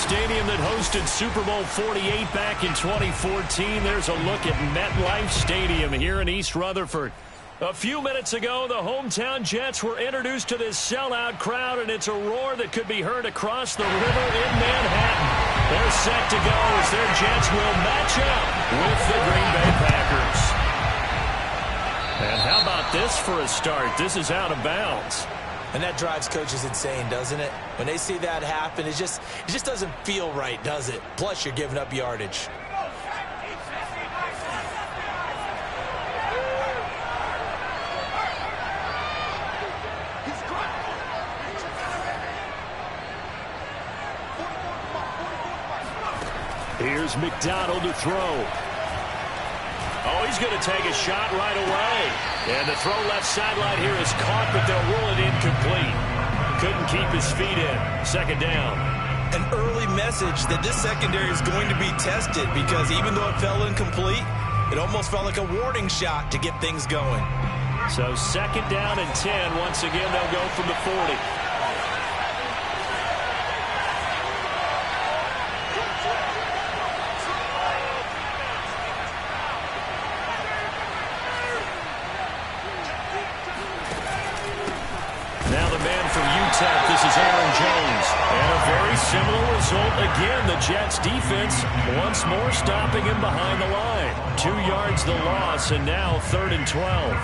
stadium that hosted Super Bowl 48 back in 2014. There's a look at MetLife Stadium here in East Rutherford. A few minutes ago, the hometown Jets were introduced to this sellout crowd, and it's a roar that could be heard across the river in Manhattan. They're set to go as their Jets will match up with the Green Bay Packers. And how about this for a start? This is out of bounds. And that drives coaches insane, doesn't it? When they see that happen, it just doesn't feel right, does it? Plus, you're giving up yardage. Here's McDonald to throw. Oh, he's going to take a shot right away. And the throw left sideline here is caught, but they'll rule it incomplete. Couldn't keep his feet in. Second down. An early message that this secondary is going to be tested because even though it fell incomplete, it almost felt like a warning shot to get things going. So second down and 10. Once again, they'll go from the 40. This is Aaron Jones. And a very similar result again. The Jets defense once more stopping him behind the line. 2 yards the loss, and now 3rd and 12.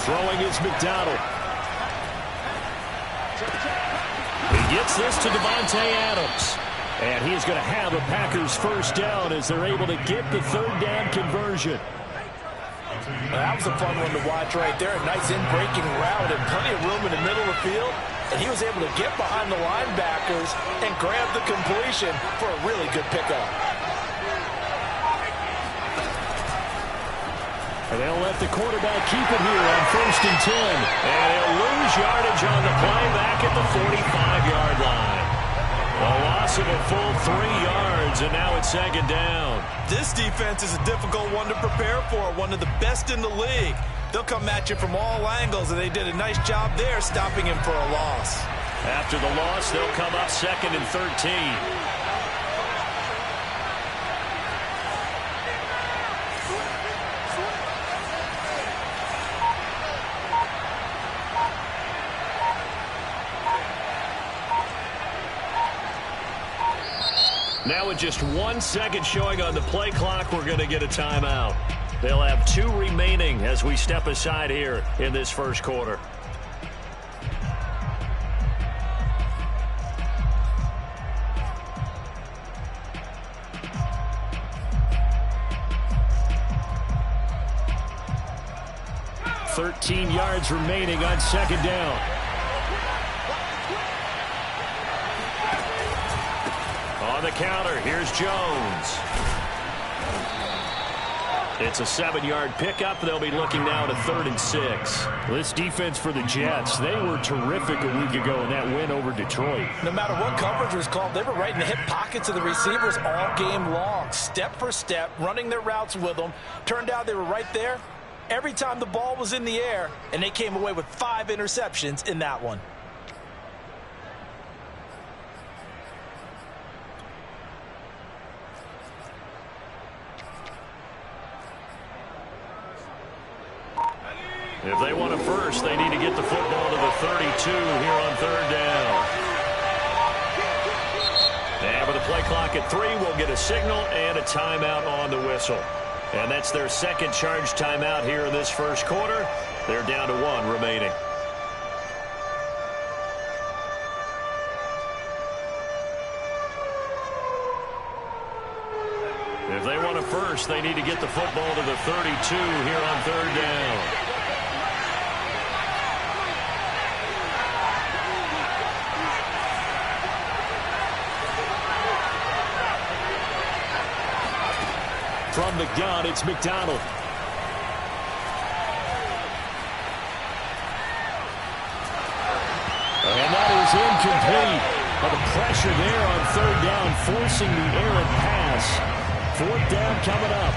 Throwing is McDonald. He gets this to Devontae Adams. And he's going to have a Packers first down as they're able to get the 3rd down conversion. Well, that was a fun one to watch right there. A nice in-breaking route and plenty of room in the middle of the field. And he was able to get behind the linebackers and grab the completion for a really good pickup. And they'll let the quarterback keep it here on 1st and 10. And he'll lose yardage on the play back at the 45-yard line. A loss of a full 3 yards, and now it's 2nd down. This defense is a difficult one to prepare for, one of the best in the league. They'll come at you from all angles, and they did a nice job there stopping him for a loss. After the loss, they'll come up 2nd and 13. Now with just 1 second showing on the play clock, we're going to get a timeout. They'll have 2 remaining as we step aside here in this first quarter. $13 yards remaining on 2nd down. On the counter, here's Jones. It's a 7-yard pickup. They'll be looking now to 3rd and 6. This defense for the Jets, they were terrific a week ago in that win over Detroit. No matter what coverage was called, they were right in the hip pockets of the receivers all game long, step for step, running their routes with them. Turned out they were right there every time the ball was in the air, and they came away with 5 interceptions in that one. If they want a first, they need to get the football to the 32 here on 3rd down. And with the play clock at 3, we'll get a signal and a timeout on the whistle. And that's their second charge timeout here in this first quarter. They're down to 1 remaining. If they want a first, they need to get the football to the 32 here on 3rd down. From the gun, it's McDonald. And that is incomplete. But the pressure there on third down, forcing the errant pass. Fourth down coming up.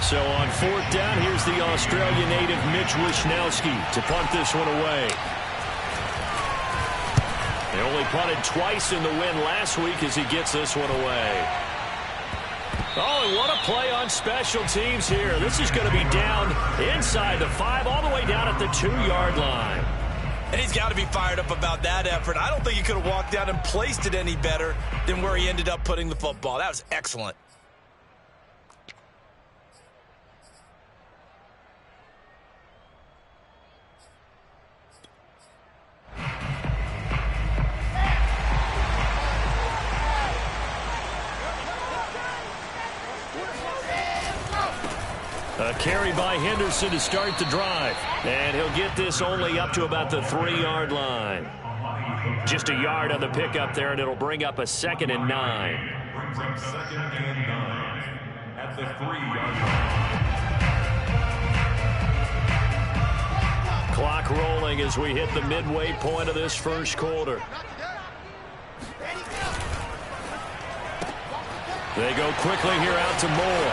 So on fourth down, here's the Australian native Mitch Wishnowsky to punt this one away. They only punted twice in the win last week as he gets this one away. Oh, and what a play on special teams here. This is going to be down inside the 5, all the way down at the 2-yard line. And he's got to be fired up about that effort. I don't think he could have walked down and placed it any better than where he ended up putting the football. That was excellent. A carry by Henderson to start the drive. And he'll get this only up to about the 3-yard line. Just a yard on the pickup there, and it'll bring up a 2nd and 9. Brings up 2nd and 9 at the 3-yard line. Clock rolling as we hit the midway point of this first quarter. They go quickly here out to Moore.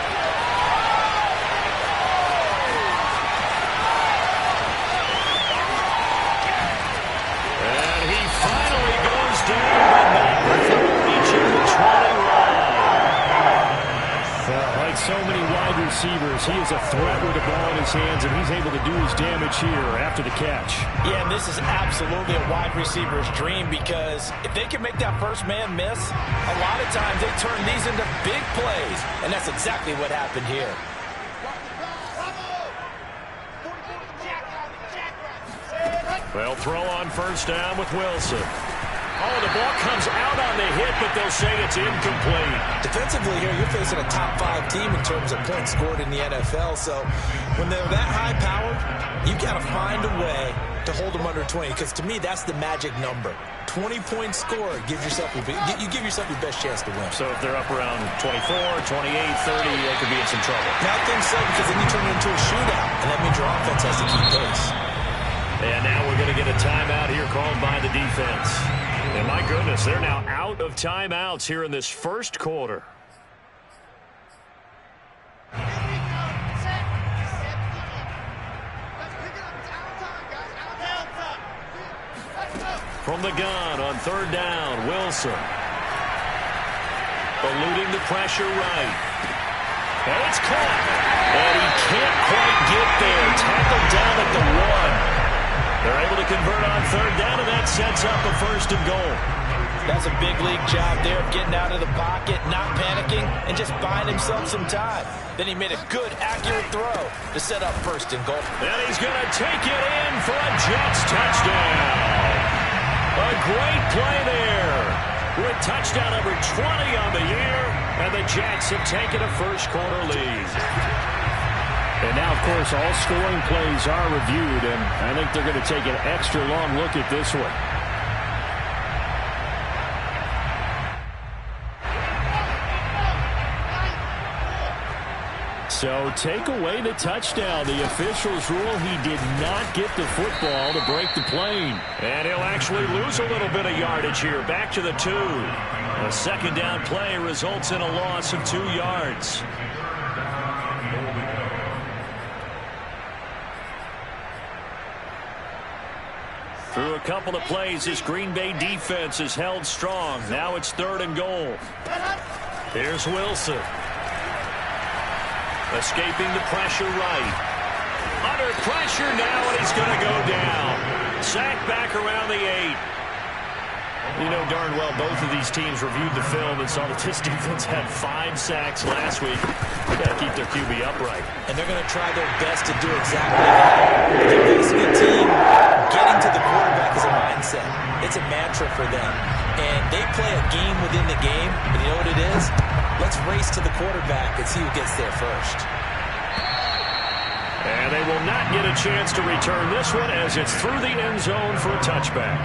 Like so many wide receivers, he is a threat with the ball in his hands, and he's able to do his damage here after the catch. Yeah, and this is absolutely a wide receiver's dream, because if they can make that first man miss, a lot of times they turn these into big plays, and that's exactly what happened here. Well, throw on first down with Wilson. Oh, the ball comes out on the hit, but they'll say it's incomplete. Defensively here, you're facing a top-5 team in terms of points scored in the NFL. So when they're that high-powered, you've got to find a way to hold them under 20. Because to me, that's the magic number. 20 points scored gives yourself you give yourself your best chance to win. So if they're up around 24, 28, 30, they could be in some trouble. Now, I think so, because then you turn it into a shootout, and that means your offense has to keep pace. And now we're going to get a timeout here called by the defense. And my goodness, they're now out of timeouts here in this first quarter. From the gun on third down, Wilson. Eluding the pressure right. And it's caught. And he can't quite get there. Tackled down at the 1. They're able to convert on third down, and that sets up a 1st and goal. That's a big league job there of getting out of the pocket, not panicking, and just buying himself some time. Then he made a good, accurate throw to set up 1st and goal. And he's going to take it in for a Jets touchdown. A great play there. With touchdown number 20 on the year, and the Jets have taken a first quarter lead. And now, of course, all scoring plays are reviewed, and I think they're going to take an extra long look at this one. So take away the touchdown. The officials rule he did not get the football to break the plane. And he'll actually lose a little bit of yardage here. Back to the 2. A 2nd down play results in a loss of 2 yards. Through a couple of plays, this Green Bay defense is held strong. Now it's 3rd and goal. Here's Wilson. Escaping the pressure right. Under pressure now, and he's going to go down. Sacked back around the 8. You know darn well both of these teams reviewed the film and saw that this defense had 5 sacks last week. They got to keep their QB upright. And they're going to try their best to do exactly that. They're facing a team, getting to the quarterback is a mindset. It's a mantra for them. And they play a game within the game, and you know what it is? Let's race to the quarterback and see who gets there first. And they will not get a chance to return this one as it's through the end zone for a touchback.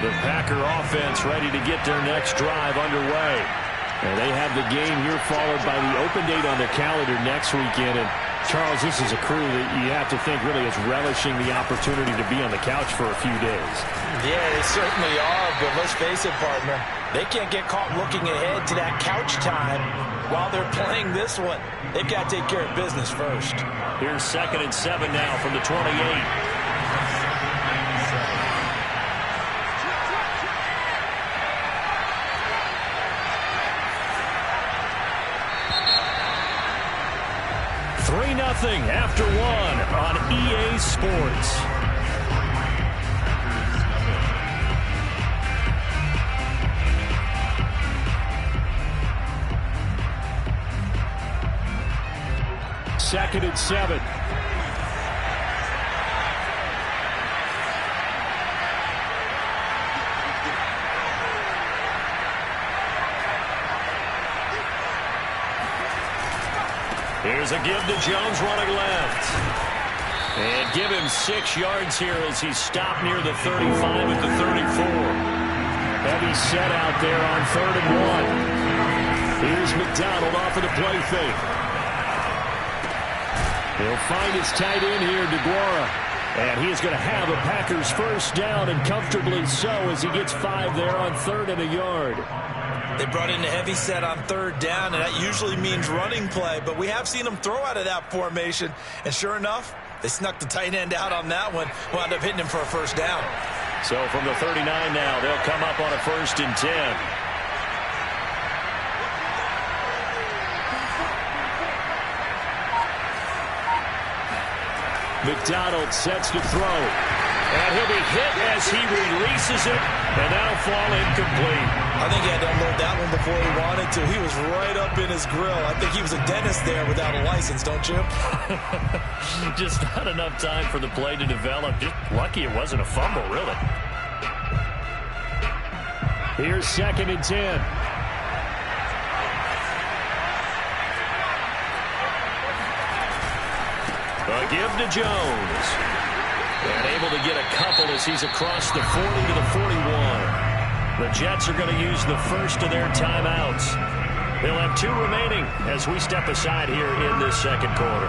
The Packer offense ready to get their next drive underway. And they have the game here followed by the open date on their calendar next weekend. And Charles, this is a crew that you have to think really is relishing the opportunity to be on the couch for a few days. Yeah, they certainly are, but let's face it, partner. They can't get caught looking ahead to that couch time while they're playing this one. They've got to take care of business first. Here's 2nd and 7 now from the 28. Nothing after 1 on EA Sports. Second and 7. Here's a give to Jones running left. And give him 6 yards here as he's stopped near the 35 at the 34. Heavy set out there on 3rd and 1. Here's McDonald off of the play fake. He'll find his tight end here, DeGuara. And he is going to have the Packers first down, and comfortably so, as he gets 5 there on 3rd and a yard. They brought in a heavy set on 3rd down, and that usually means running play, but we have seen them throw out of that formation, and sure enough, they snuck the tight end out on that one, wound up hitting him for a first down. So from the 39 now, they'll come up on a 1st and 10. McDonald sets to throw. And he'll be hit as he releases it, and that'll fall incomplete. I think he had to unload that one before he wanted to. He was right up in his grill. I think he was a dentist there without a license, don't you? Just not enough time for the play to develop. Just lucky it wasn't a fumble, really. Here's 2nd and 10. A give to Jones. And able to get a couple as he's across the 40 to the 41. The Jets are going to use the first of their timeouts. They'll have 2 remaining as we step aside here in this 2nd quarter.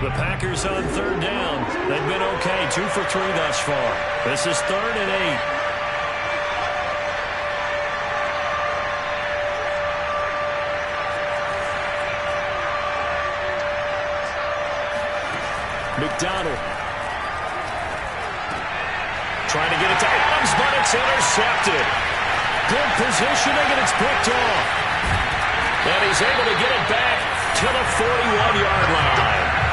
The Packers on 3rd down. They've been okay, 2 for 3 thus far. This is 3rd and 8. McDonald trying to get it to Adams, but it's intercepted. Good positioning, and it's picked off. And he's able to get it back to the 41-yard line.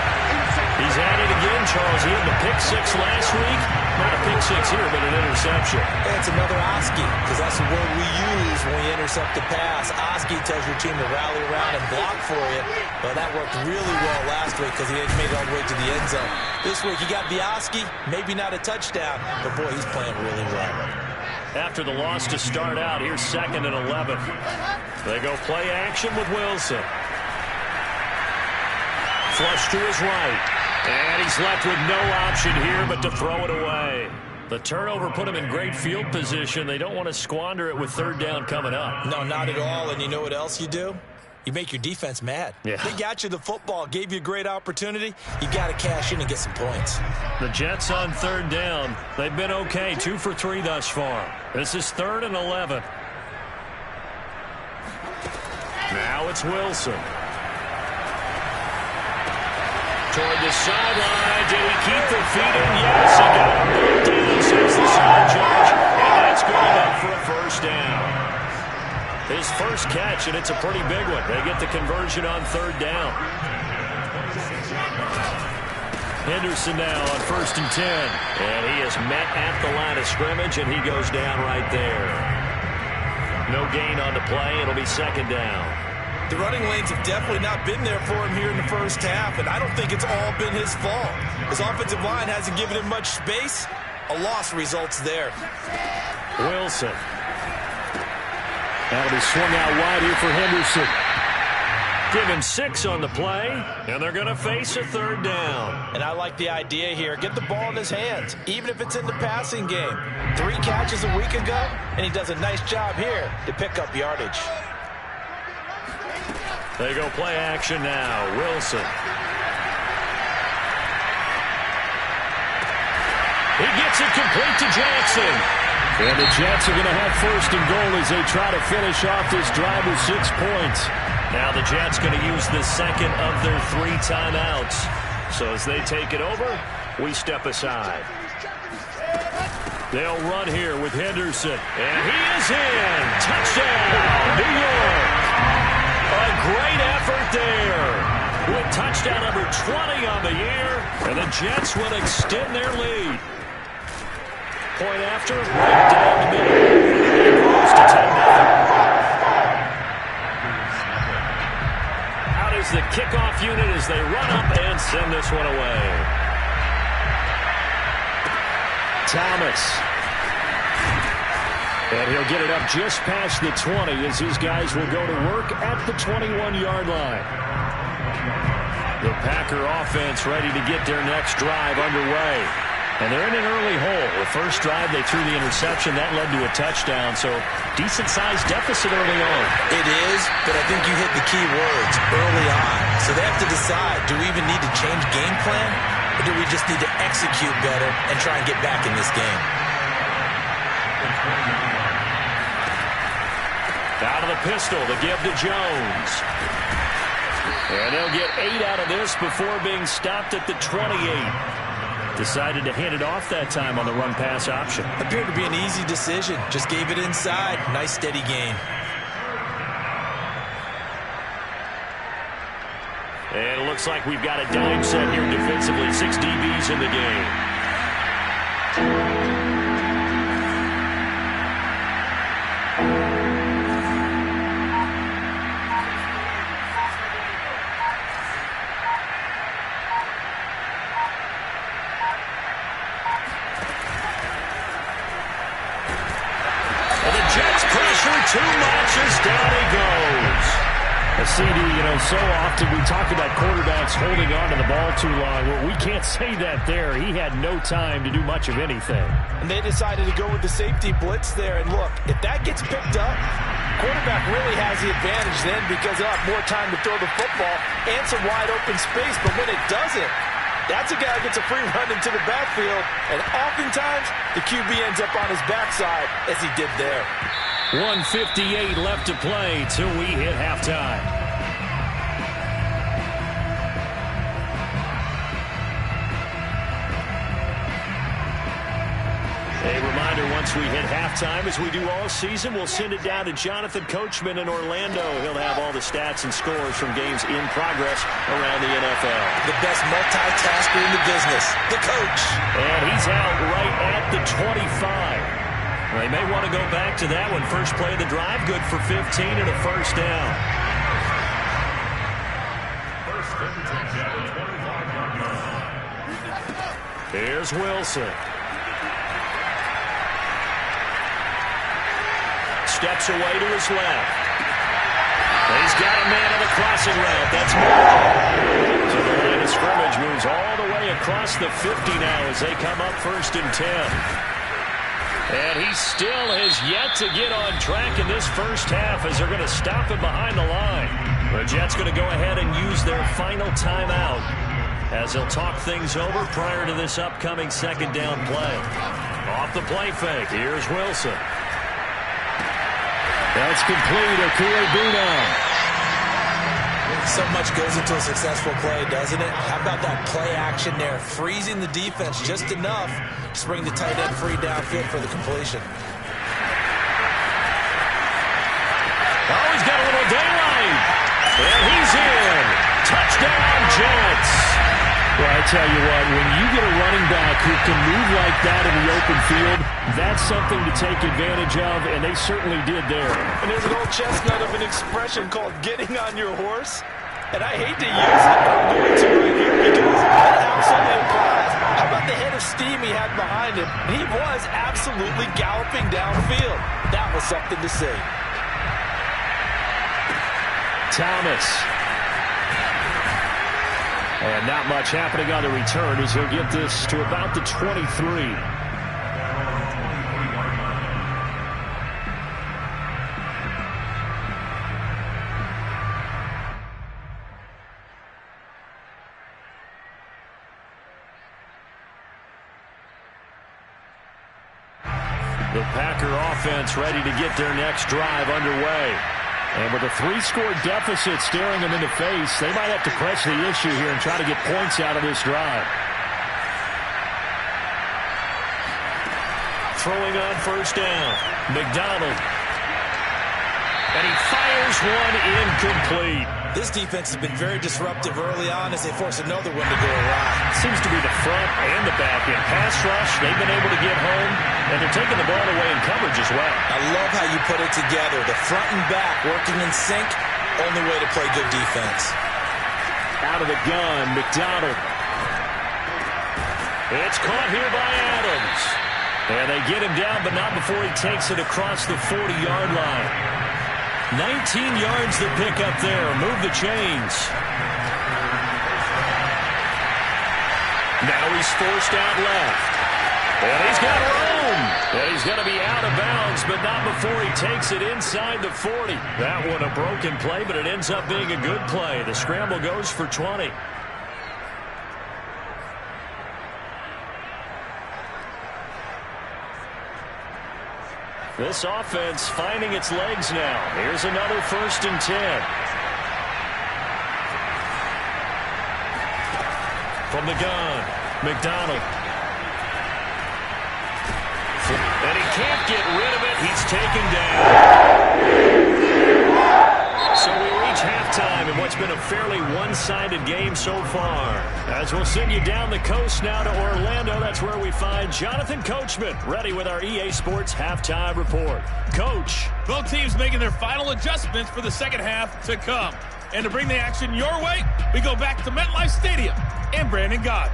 He's at it again, Charles. He had the pick 6 last week. Not a pick 6 here, but an interception. It's another Oski, because that's the word we use when we intercept a pass. Oski tells your team to rally around and block for you. Well, that worked really well last week because he made it all the way to the end zone. This week, he got the Oski, maybe not a touchdown, but boy, he's playing really well. After the loss to start out, here's 2nd and 11. They go play action with Wilson. Flush to his right. And he's left with no option here but to throw it away. The turnover put him in great field position. They don't want to squander it with 3rd down coming up. No, not at all. And you know what else you do? You make your defense mad. Yeah. They got you the football, gave you a great opportunity. You got to cash in and get some points. The Jets on 3rd down. They've been okay, 2 for 3 thus far. This is 3rd and 11. Now it's Wilson. Toward the sideline. Did he keep the feet in? Yes, he got him down, says the side judge. And that's good enough for a first down. His first catch, and it's a pretty big one. They get the conversion on 3rd down. Henderson now on 1st and 10. And he is met at the line of scrimmage, and he goes down right there. No gain on the play. It'll be 2nd down. The running lanes have definitely not been there for him here in the first half, and I don't think it's all been his fault. His offensive line hasn't given him much space. A loss results there. Wilson. That'll be swung out wide here for Henderson. Give him 6 on the play, and they're going to face a third down. And I like the idea here. Get the ball in his hands, even if it's in the passing game. 3 catches a week ago, and he does a nice job here to pick up yardage. They go play action now. Wilson. He gets it complete to Jackson. And the Jets are going to have first and goal as they try to finish off this drive with 6 points. Now the Jets going to use the second of their 3 timeouts. So as they take it over, we step aside. They'll run here with Henderson. And he is in. Touchdown, New York. A great effort there. With touchdown number 20 on the year. And the Jets will extend their lead. Point after, right down the middle. It goes to 10-0. Out is the kickoff unit as they run up and send this one away. Thomas. And he'll get it up just past the 20 as his guys will go to work at the 21-yard line. The Packer offense ready to get their next drive underway. And they're in an early hole. The first drive, they threw the interception. That led to a touchdown, so decent-sized deficit early on. It is, but I think you hit the key words, early on. So they have to decide, do we even need to change game plan, or do we just need to execute better and try and get back in this game? Out of the pistol to give to Jones. And they'll get 8 out of this before being stopped at the 28. Decided to hand it off that time on the run-pass option. Appeared to be an easy decision. Just gave it inside. Nice, steady gain. And it looks like we've got a dime set here defensively. 6 DBs in the game. Too much as down he goes. A CD, so often we talk about quarterbacks holding on to the ball too long. Well, we can't say that there. He had no time to do much of anything. And they decided to go with the safety blitz there. And look, if that gets picked up, quarterback really has the advantage then because they'll have more time to throw the football and some wide open space. But when it doesn't, that's a guy who gets a free run into the backfield. And oftentimes, the QB ends up on his backside as he did there. 1:58 left to play till we hit halftime. A reminder, once we hit halftime, as we do all season, we'll send it down to Jonathan Coachman in Orlando. He'll have all the stats and scores from games in progress around the NFL. The best multitasker in the business, the coach. And he's out right at the 25. They may want to go back to that one. First play of the drive, good for 15 and a first down. Here's Wilson. Steps away to his left. He's got a man on the crossing route. That's more. So the line of scrimmage moves all the way across the 50 now as they come up 1st and 10. And he still has yet to get on track in this first half as they're going to stop him behind the line. The Jets going to go ahead and use their final timeout as they'll talk things over prior to this upcoming second down play. Off the play fake, here's Wilson. That's complete. Okuegbunam. So much goes into a successful play, doesn't it? How about that play action there? Freezing the defense just enough to bring the tight end free downfield for the completion. Oh, he's got a little daylight. And he's in. Touchdown, Jets. Well, I tell you what, when you get a running back who can move like that in the open field, that's something to take advantage of, and they certainly did there. And there's an old chestnut of an expression called getting on your horse. And I hate to use it, but I'm going to right here because it absolutely applies. How about the head of steam he had behind him? He was absolutely galloping downfield. That was something to see. Thomas. And not much happening on the return as he'll get this to about the 23. The Packer offense ready to get their next drive underway. And with a 3-score deficit staring them in the face, they might have to press the issue here and try to get points out of this drive. Throwing on first down, McDonald. And he fires one incomplete. This defense has been very disruptive early on as they force another one to go awry. Seems to be the front and the back end. Pass rush, they've been able to get home, and they're taking the ball away in coverage as well. I love how you put it together. The front and back working in sync, only way to play good defense. Out of the gun, McDonald. It's caught here by Adams. And they get him down, but not before he takes it across the 40-yard line. 19 yards to pick up there. Move the chains. Now he's forced out left. And he's got room. And he's going to be out of bounds, but not before he takes it inside the 40. That one a broken play, but it ends up being a good play. The scramble goes for 20. This offense finding its legs now. Here's another 1st and 10. From the gun, McDonald. And he can't get rid of it. He's taken down. So we reach halftime in what's been a fairly one-sided game so far. As we'll send you down the coast now to Orlando, that's where we find Jonathan Coachman, ready with our EA Sports Halftime Report. Coach. Both teams making their final adjustments for the second half to come. And to bring the action your way, we go back to MetLife Stadium and Brandon Gott.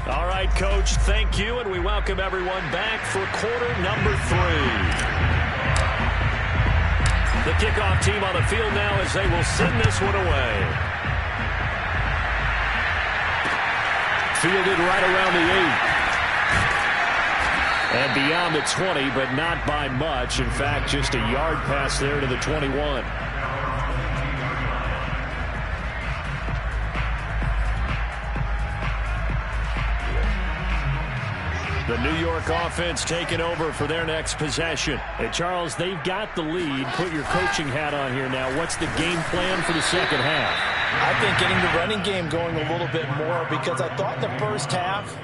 All right, Coach, thank you, and we welcome everyone back for quarter number 3. The kickoff team on the field now as they will send this one away. Fielded right around the 8. And beyond the 20, but not by much. In fact, just a yard pass there to the 21. The New York offense taking over for their next possession. Hey, Charles, they've got the lead. Put your coaching hat on here now. What's the game plan for the second half? I think getting the running game going a little bit more, because I thought the first half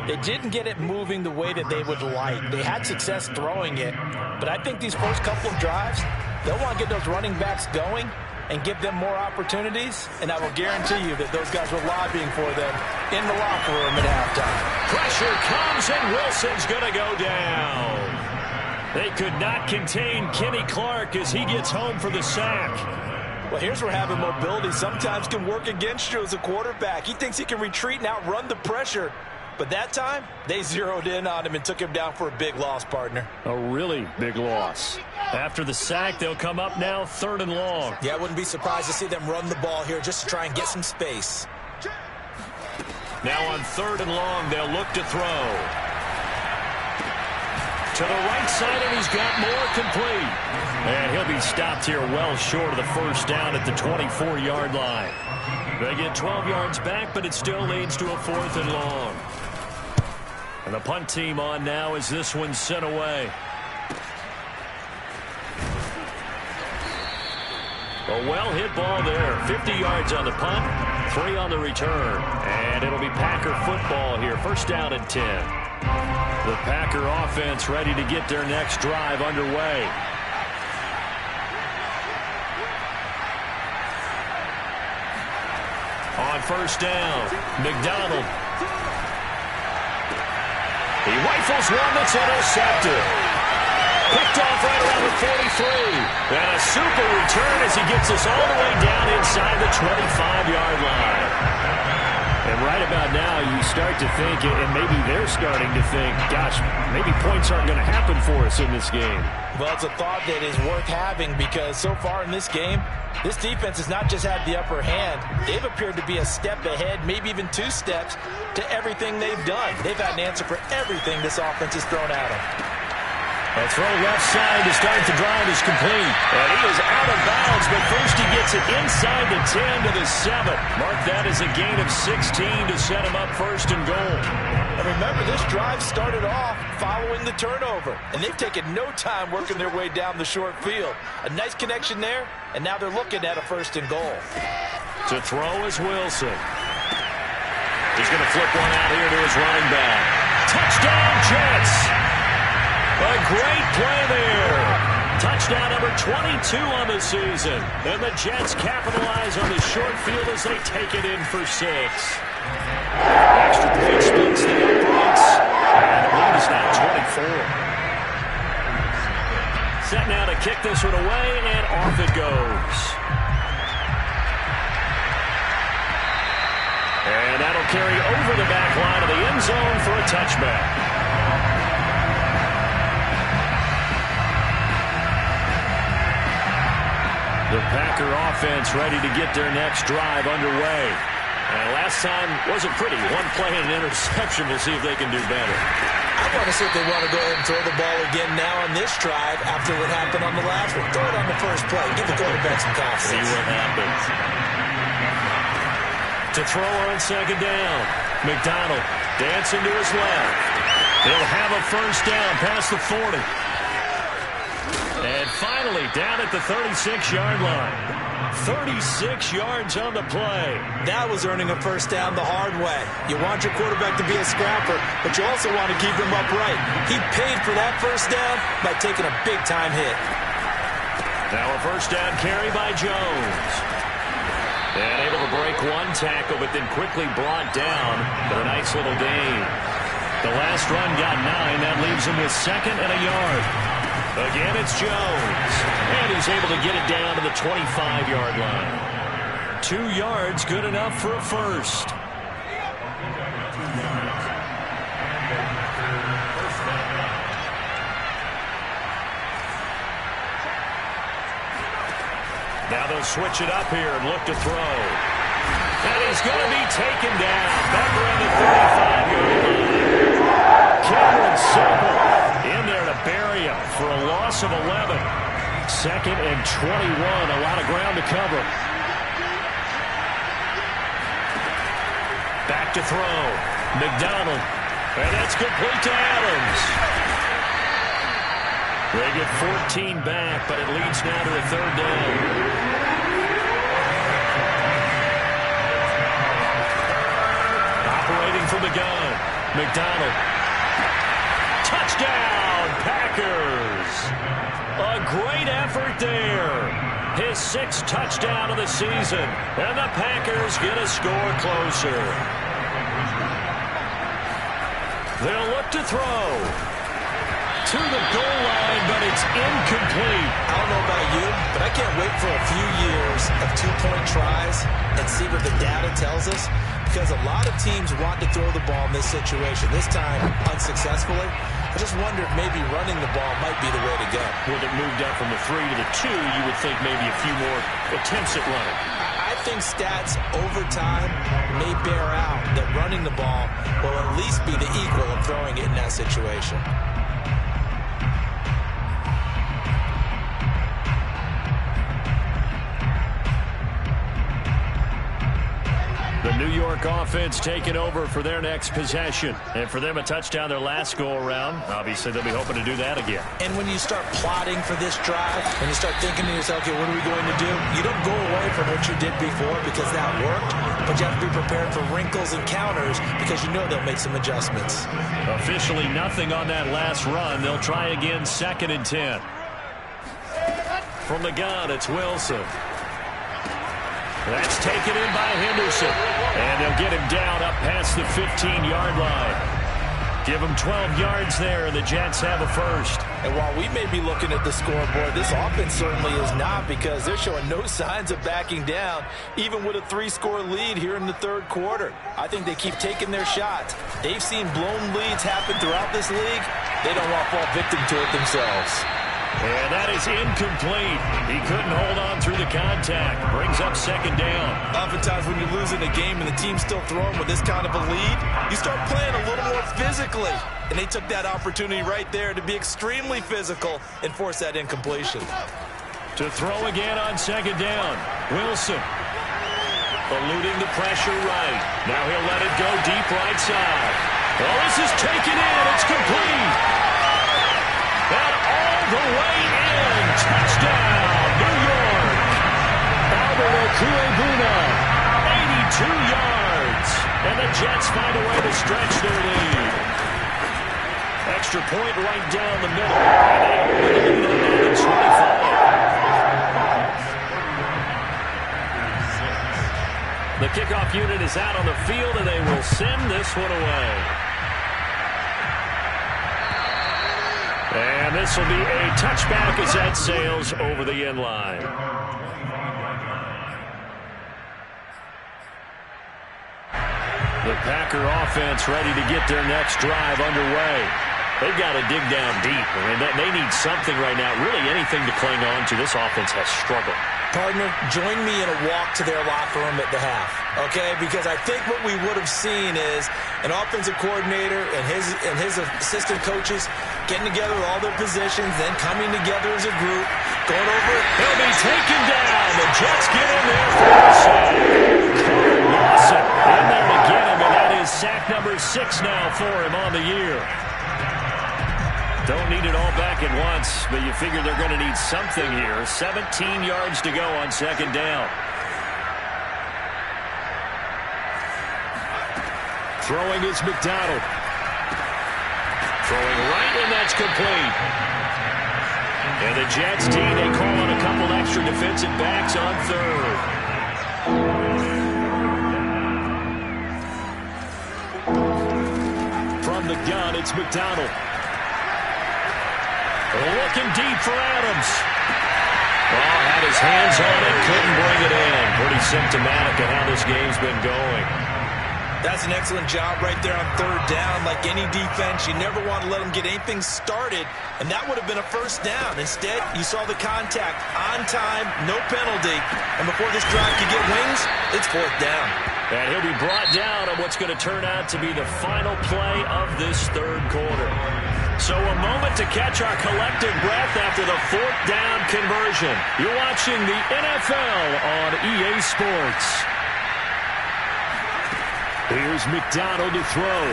they didn't get it moving the way that they would like. They had success throwing it, but I think these first couple of drives, they'll want to get those running backs going and give them more opportunities, and I will guarantee you that those guys were lobbying for them in the locker room at halftime. Pressure comes, and Wilson's going to go down. They could not contain Kenny Clark as he gets home for the sack. Well, here's where having mobility sometimes can work against you as a quarterback. He thinks he can retreat and outrun the pressure. But that time, they zeroed in on him and took him down for a big loss, partner. A really big loss. After the sack, they'll come up now 3rd and long. Yeah, I wouldn't be surprised to see them run the ball here just to try and get some space. Now on 3rd and long, they'll look to throw. To the right side, and he's got more complete. And he'll be stopped here well short of the first down at the 24-yard line. They get 12 yards back, but it still leads to a 4th and long. And the punt team on now as this one's sent away. A well-hit ball there. 50 yards on the punt, 3 on the return. And it'll be Packer football here. First down and 10. The Packer offense ready to get their next drive underway. On first down, McDonald. He rifles one that's intercepted. Picked off right around the 43. And a super return as he gets us all the way down inside the 25-yard line. And right about now, you start to think, and maybe they're starting to think, gosh, maybe points aren't going to happen for us in this game. Well, it's a thought that is worth having because so far in this game, this defense has not just had the upper hand. They've appeared to be a step ahead, maybe even 2 steps to everything they've done. They've had an answer for everything this offense has thrown at them. A throw left side to start the drive is complete. And he is out of bounds, but first he gets it inside the 10 to the 7. Mark that as a gain of 16 to set him up first and goal. And remember, this drive started off following the turnover. And they've taken no time working their way down the short field. A nice connection there, and now they're looking at a first and goal. To throw is Wilson. He's going to flip one out here to his running back. Touchdown, Jets! A great play there. Touchdown number 22 on the season. And the Jets capitalize on the short field as they take it in for 6. Extra point splits the uprights. And the lead is now 24. Set now to kick this one away, and off it goes. And that'll carry over the back line of the end zone for a touchback. The Packer offense ready to get their next drive underway. And last time wasn't pretty. One play and an interception. We'll see if they can do better. I want to see if they want to go ahead and throw the ball again now on this drive after what happened on the last one. Throw it on the first play. Give the quarterback some confidence. See what happens. To throw on second down. McDonald dancing to his left. He'll have a first down past the 40. And finally, down at the 36-yard line. 36 yards on the play. That was earning a first down the hard way. You want your quarterback to be a scrapper, but you also want to keep him upright. He paid for that first down by taking a big-time hit. Now a first down carry by Jones. And able to break one tackle, but then quickly brought down. But a nice little gain. The last run got 9. That leaves him with second and a yard. Again, it's Jones. And he's able to get it down to the 25-yard line. 2 yards, good enough for a first. Now they'll switch it up here and look to throw. And he's going to be taken down. Back around the 35-yard line. Cameron Simple in there to bury him for a loss of 11. Second and 21. A lot of ground to cover. Back to throw. McDonald. And that's complete to Adams. They get 14 back, but it leads now to a third down. Operating from the gun. McDonald. Touchdown, Packers. A great effort there. His 6th touchdown of the season. And the Packers get a score closer. They'll look to throw. To the goal line, but it's incomplete. I don't know about you, but I can't wait for a few years of 2-point tries and see what the data tells us, because a lot of teams want to throw the ball in this situation. This time, unsuccessfully. I just wonder if maybe running the ball might be the way to go. With it moved up from the 3 to the 2, you would think maybe a few more attempts at running. I think stats over time may bear out that running the ball will at least be the equal of throwing it in that situation. The New York offense taking over for their next possession. And for them, a touchdown their last go-around. Obviously, they'll be hoping to do that again. And when you start plotting for this drive, when you start thinking to yourself, okay, what are we going to do? You don't go away from what you did before because that worked, but you have to be prepared for wrinkles and counters because you know they'll make some adjustments. Officially nothing on that last run. They'll try again, 2nd and 10. From the gun, it's Wilson. That's taken in by Henderson. And they'll get him down up past the 15-yard line. Give them 12 yards there, and the Jets have a first. And while we may be looking at the scoreboard, this offense certainly is not, because they're showing no signs of backing down, even with a 3-score lead here in the third quarter. I think they keep taking their shots. They've seen blown leads happen throughout this league. They don't want to fall victim to it themselves. And that is incomplete. He couldn't hold on through the contact. Brings up second down. Oftentimes when you're losing a game and the team's still throwing with this kind of a lead, you start playing a little more physically. And they took that opportunity right there to be extremely physical and force that incompletion. To throw again on second down. Wilson. Eluding the pressure right. Now he'll let it go deep right side. Well, this is taken in. It's complete. And all the way in. Touchdown, New York. Albert Okuebuna, 82 yards. And the Jets find a way to stretch their lead. Extra point right down the middle. And they hold it on 25. The kickoff unit is out on the field, and they will send this one away. And this will be a touchback as that sails over the end line. The Packer offense ready to get their next drive underway. They've got to dig down deep. I mean, they need something right now, really anything to cling on to. This offense has struggled. Partner, join me in a walk to their locker room at the half, okay? Because I think what we would have seen is an offensive coordinator and his assistant coaches getting together with all their positions, then coming together as a group, going over it. He'll be taken down. The Jets get in there for a sack. Carl Lawson in there to get him, and that is sack number 6 now for him on the year. Don't need it all back at once, but you figure they're going to need something here. 17 yards to go on second down. Throwing is McDonald. Throwing right, and that's complete. And the Jets team, they call on a couple extra defensive backs on third. From the gun, it's McDonald. Looking deep for Adams. Oh, had his hands on it, couldn't bring it in. Pretty symptomatic of how this game's been going. That's an excellent job right there on third down. Like any defense, you never want to let them get anything started, and that would have been a first down. Instead, you saw the contact on time, no penalty, and before this drive could get wings, it's fourth down. And he'll be brought down on what's going to turn out to be the final play of this third quarter. So a moment to catch our collective breath after the fourth down conversion. You're watching the NFL on EA Sports. Here's McDonald to throw.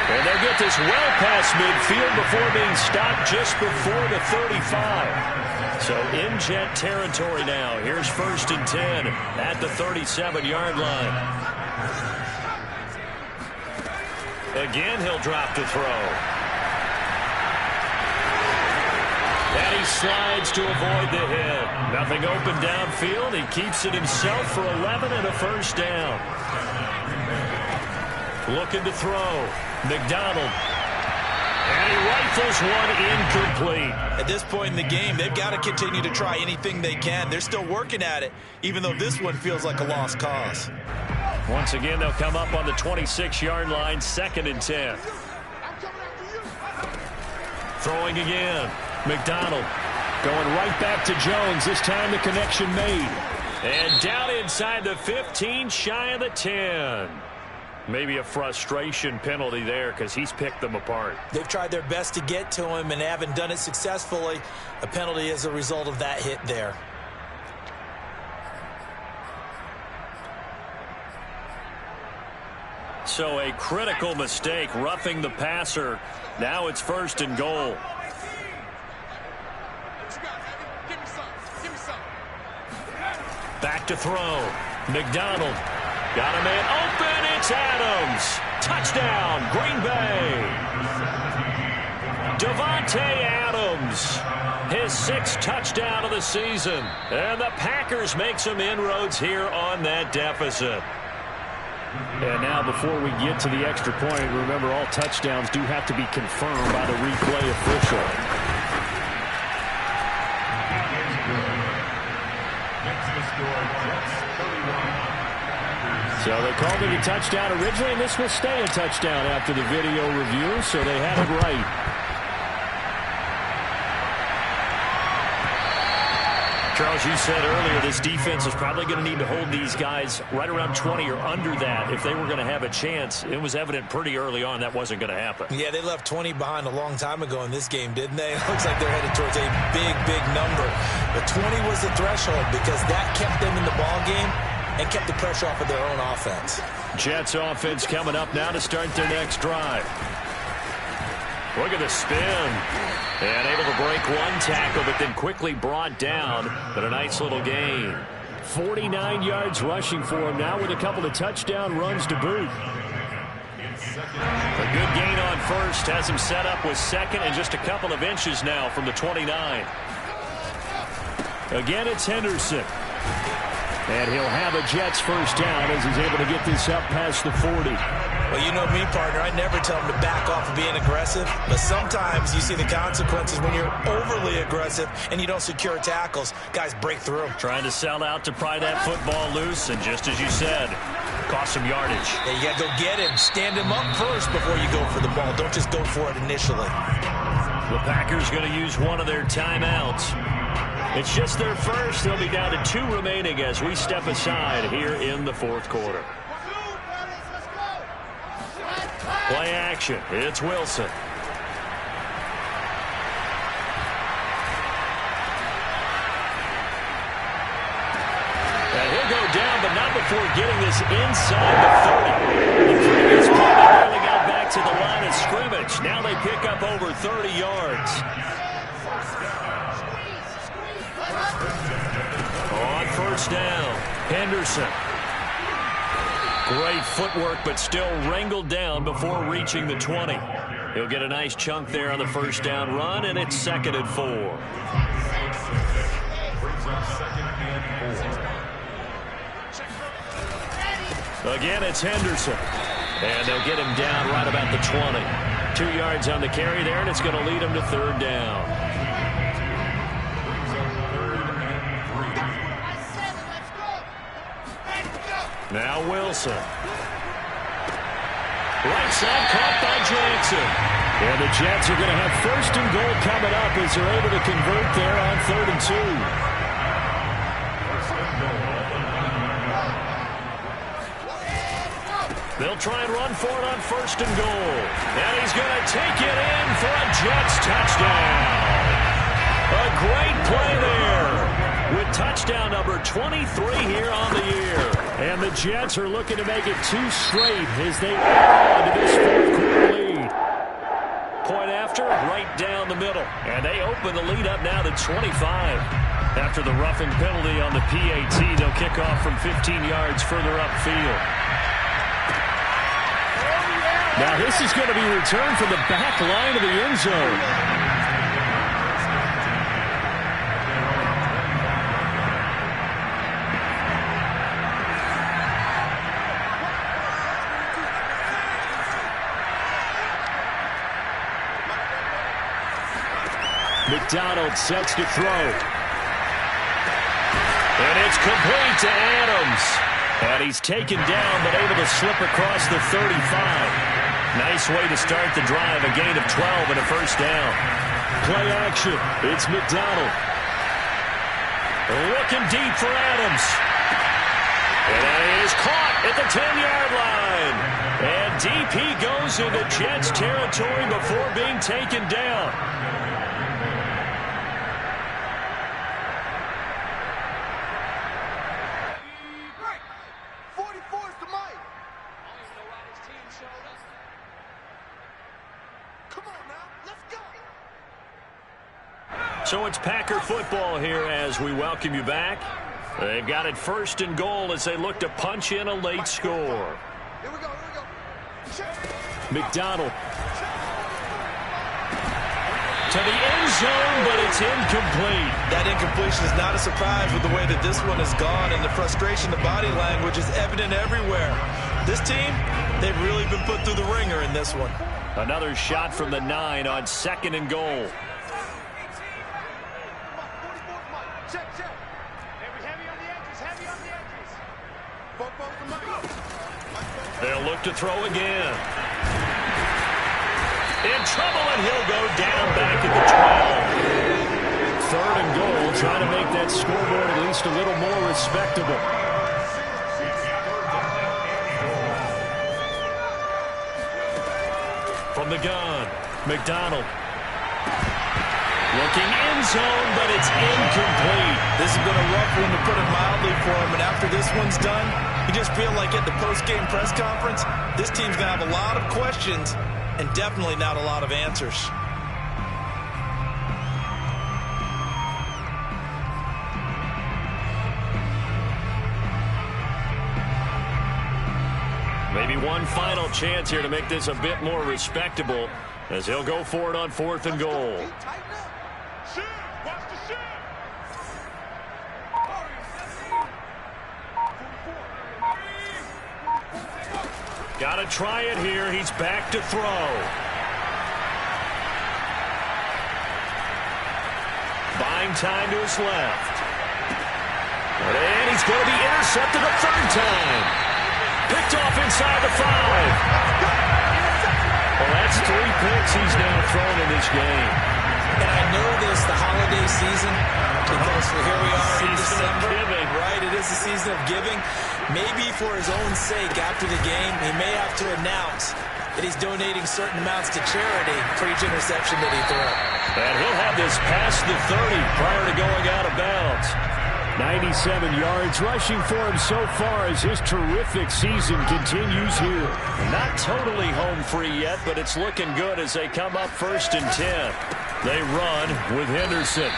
And they'll get this well past midfield before being stopped just before the 35. So in Jet territory now. Here's 1st and 10 at the 37-yard line. Again, he'll drop to throw. And he slides to avoid the hit. Nothing open downfield. He keeps it himself for 11 and a first down. Looking to throw. McDonald. And he rifles one incomplete. At this point in the game, they've got to continue to try anything they can. They're still working at it, even though this one feels like a lost cause. Once again, they'll come up on the 26-yard line, 2nd and 10. Throwing again. McDonald going right back to Jones. This time the connection made. And down inside the 15, shy of the 10. Maybe a frustration penalty there because he's picked them apart. They've tried their best to get to him and haven't done it successfully. A penalty as a result of that hit there. So a critical mistake, roughing the passer. Now it's 1st and goal. Back to throw. McDonald. Got a man open. It's Adams. Touchdown, Green Bay. Davante Adams. His 6th touchdown of the season. And the Packers make some inroads here on that deficit. And now before we get to the extra point, remember all touchdowns do have to be confirmed by the replay official. So they called it a touchdown originally, and this will stay a touchdown after the video review, so they had it right. Charles, you said earlier this defense is probably going to need to hold these guys right around 20 or under that if they were going to have a chance. It was evident pretty early on that wasn't going to happen. Yeah, they left 20 behind a long time ago in this game, didn't they? It looks like they're headed towards a big, big number. But 20 was the threshold because that kept them in the ball game and kept the pressure off of their own offense. Jets offense coming up now to start their next drive. Look at the spin. And able to break one tackle, but then quickly brought down. But a nice little gain. 49 yards rushing for him now with a couple of touchdown runs to boot. A good gain on first. Has him set up with second and just a couple of inches now from the 29. Again, it's Henderson. And he'll have a Jets first down as he's able to get this up past the 40. Well, you know me, partner. I never tell them to back off of being aggressive. But sometimes you see the consequences when you're overly aggressive and you don't secure tackles. Guys break through. Trying to sell out to pry that football loose. And just as you said, cost some yardage. Yeah, you got to go get him. Stand him up first before you go for the ball. Don't just go for it initially. The Packers going to use one of their timeouts. It's just their first. They'll be down to 2 remaining as we step aside here in the fourth quarter. Play action. It's Wilson. And he'll go down, but not before getting this inside the 30. The previous play barely got back to the line of scrimmage. Now they pick up over 30 yards. On first down, Henderson. Great footwork, but still wrangled down before reaching the 20. He'll get a nice chunk there on the first down run, and it's 2nd and 4. Again, it's Henderson. And they'll get him down right about the 20. 2 yards on the carry there, and it's going to lead him to 3rd down. Now Wilson. Right side caught by Jackson. And the Jets are going to have 1st and goal coming up as they're able to convert there on 3rd and 2. They'll try and run for it on 1st and goal. And he's going to take it in for a Jets touchdown. A great play there with touchdown number 23 here on the year. And the Jets are looking to make it 2 straight as they add on to this 4th quarter lead. Point after, right down the middle. And they open the lead up now to 25. After the roughing penalty on the PAT, they'll kick off from 15 yards further upfield. Now this is going to be returned from the back line of the end zone. McDonald sets to throw. And it's complete to Adams. And he's taken down but able to slip across the 35. Nice way to start the drive. A gain of 12 and a first down. Play action. It's McDonald. Looking deep for Adams. And it is caught at the 10-yard line. And deep he goes into Jets territory before being taken down. So it's Packer football here as we welcome you back. They've got it 1st and goal as they look to punch in a late score. Here we go. McDonald. To the end zone, but it's incomplete. That incompletion is not a surprise with the way that this one has gone, and the frustration, the body language is evident everywhere. This team, they've really been put through the ringer in this one. Another shot from the 9 on 2nd and goal. They'll look to throw again. In trouble, and he'll go down back at the 12. 3rd and goal, trying to make that scoreboard at least a little more respectable. From the gun, McDonald. Looking end zone, but it's incomplete. This has been a rough one, to put it mildly, for him. And after this one's done, you just feel like at the post-game press conference, this team's going to have a lot of questions and definitely not a lot of answers. Maybe one final chance here to make this a bit more respectable as he'll go for it on 4th and goal. Got to try it here. He's back to throw. Buying time to his left. And he's going to be intercepted a 3rd time. Picked off inside the 5. Well, that's 3 picks he's now thrown in this game. And I know this, the holiday season, because here we are in December. Right, it is the season of giving. Maybe for his own sake, after the game, he may have to announce that he's donating certain amounts to charity for each interception that he throws. And he'll have this past the 30 prior to going out of bounds. 97 yards rushing for him so far as his terrific season continues here. Not totally home free yet, but it's looking good as they come up 1st and 10. They run with Henderson.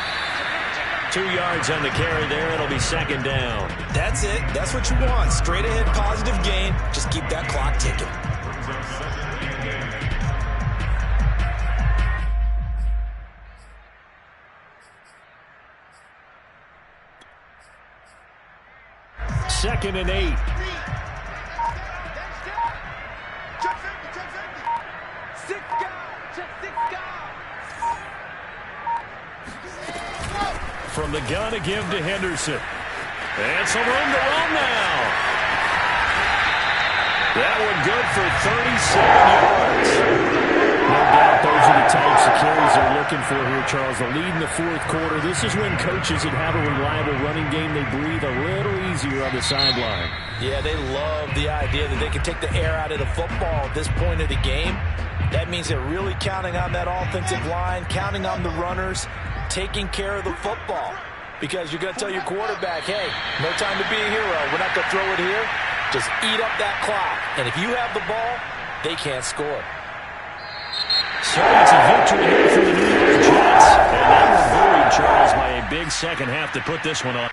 2 yards on the carry there. It'll be 2nd down. That's it. That's what you want. Straight ahead positive gain. Just keep that clock ticking. Second and 8. From the gun to give to Henderson. And some room to run now. That one good for 37 yards. No doubt those are the types of carries they're looking for here, Charles. The lead in the 4th quarter. This is when coaches that have a reliable running game, they breathe a little easier on the sideline. Yeah, they love the idea that they can take the air out of the football at this point of the game. That means they're really counting on that offensive line, counting on the runners, taking care of the football. Because you're going to tell your quarterback, hey, no time to be a hero. We're not going to throw it here. Just eat up that clock. And if you have the ball, they can't score. So it's a victory here for the New York Jets. And they were buried, Charles, by a big second half to put this one on.